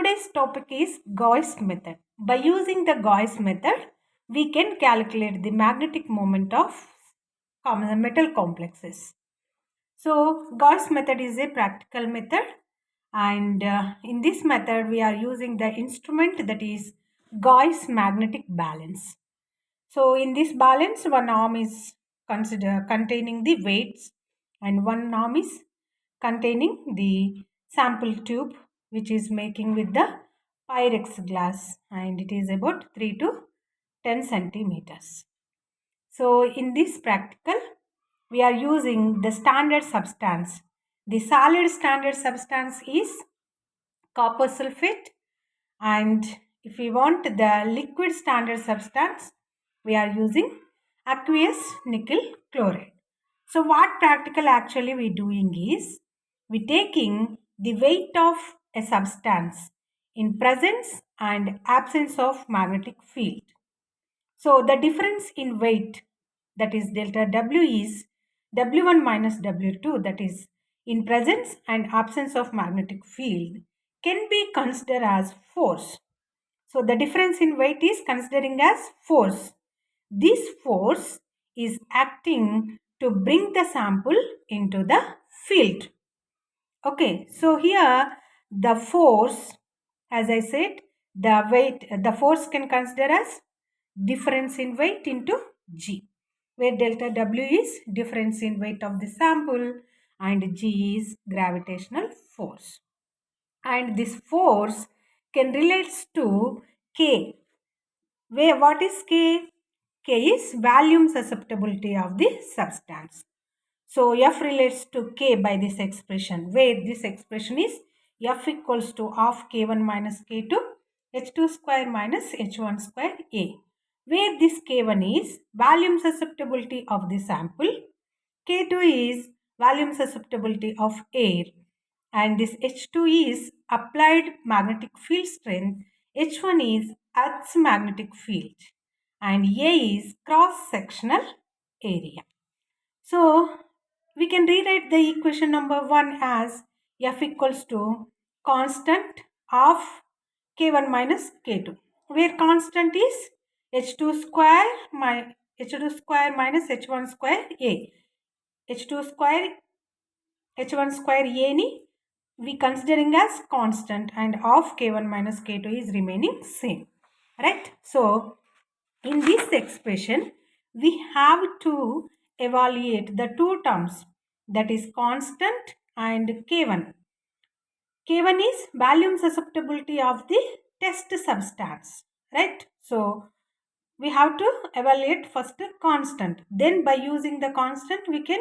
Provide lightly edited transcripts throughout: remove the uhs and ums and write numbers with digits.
today's topic is Gouy's method. By using the Gouy's method, we can calculate the magnetic moment of metal complexes. So, Gouy's method is a practical method, and in this method, we are using the instrument that is Gouy's magnetic balance. So, in this balance, one arm is containing the weights, and one arm is containing the sample tube, which is making with the Pyrex glass, and it is about 3 to 10 centimeters. So, in this practical, we are using the standard substance. The solid standard substance is copper sulfate, and if we want the liquid standard substance, we are using aqueous nickel chloride. So what practical actually we doing is we taking the weight of a substance in presence and absence of magnetic field. So the difference in weight, that is delta W, is W1 minus W2, that is in presence and absence of magnetic field, can be considered as force. So the difference in weight is considering as force. This force is acting to bring the sample into the field. Okay, so here the force, as I said, the force can consider as difference in weight into G, where delta W is difference in weight of the sample and G is gravitational force. And this force can relates to K, where what is K? K is volume susceptibility of the substance. So F relates to K by this expression, where this expression is F equals to half K1 minus K2 H2 square minus H1 square A, where this K1 is volume susceptibility of the sample, K2 is volume susceptibility of air, and this H2 is applied magnetic field strength, H1 is Earth's magnetic field, and A is cross-sectional area. So, we can rewrite the equation number 1 as F equals to constant of K1 minus K2, where constant is H2 square minus H1 square A. H2 square H1 square A ni we considering as constant, and of K1 minus K2 is remaining same, right? So, in this expression, we have to evaluate the two terms, that is constant and K1. K1 is volume susceptibility of the test substance, right? So, we have to evaluate first constant. Then by using the constant, we can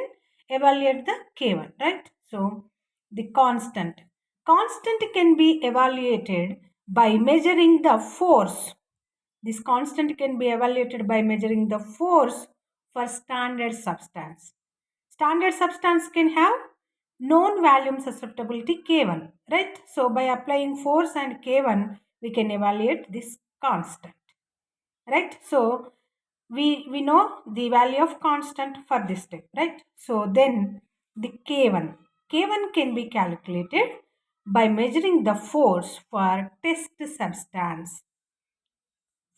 evaluate the K1, right? So, the constant. Constant can be evaluated by measuring the force. This constant can be evaluated by measuring the force for standard substance. Standard substance can have known volume susceptibility K1, right? So by applying force and K1, we can evaluate this constant, right? So we know the value of constant for this step, right? So then the K1 can be calculated by measuring the force for test substance.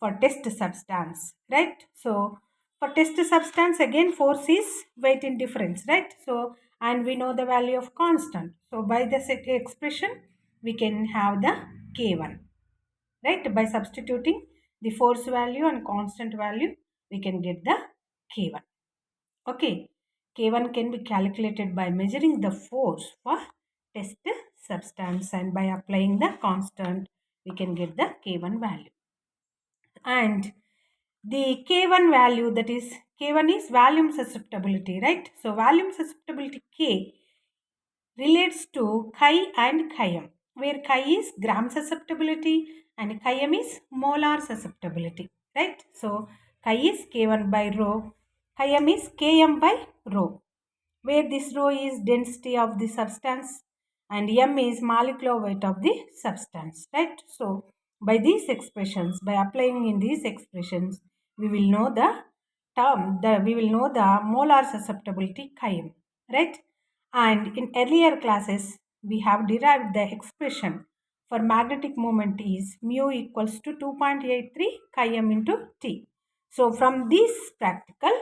Right? So for test substance, again force is weight in difference, right? So, and we know the value of constant. So by this expression, we can have the K1, right? By substituting the force value and constant value, we can get the K1. Okay, K1 can be calculated by measuring the force for test substance, and by applying the constant, we can get the K1 value. And the K1 value, that is K1 is volume susceptibility, right? So volume susceptibility K relates to chi and chi-m, where chi is gram susceptibility and chi-m is molar susceptibility, right? So chi is K1 by rho, chi-m is Km by rho, where this rho is density of the substance and m is molecular weight of the substance, right? So by these expressions, by applying in these expressions, we will know the molar susceptibility chi-m, right? And in earlier classes, we have derived the expression for magnetic moment is mu equals to 2.83 chi m into T. So from this practical,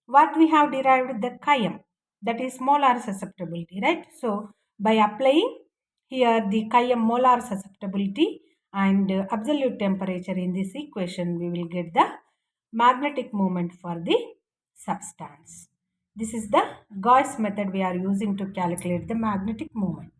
what we have derived the chi m, that is molar susceptibility, right? So by applying here the chi m molar susceptibility and absolute temperature in this equation, we will get the magnetic moment for the substance. This is the Gauss method we are using to calculate the magnetic moment.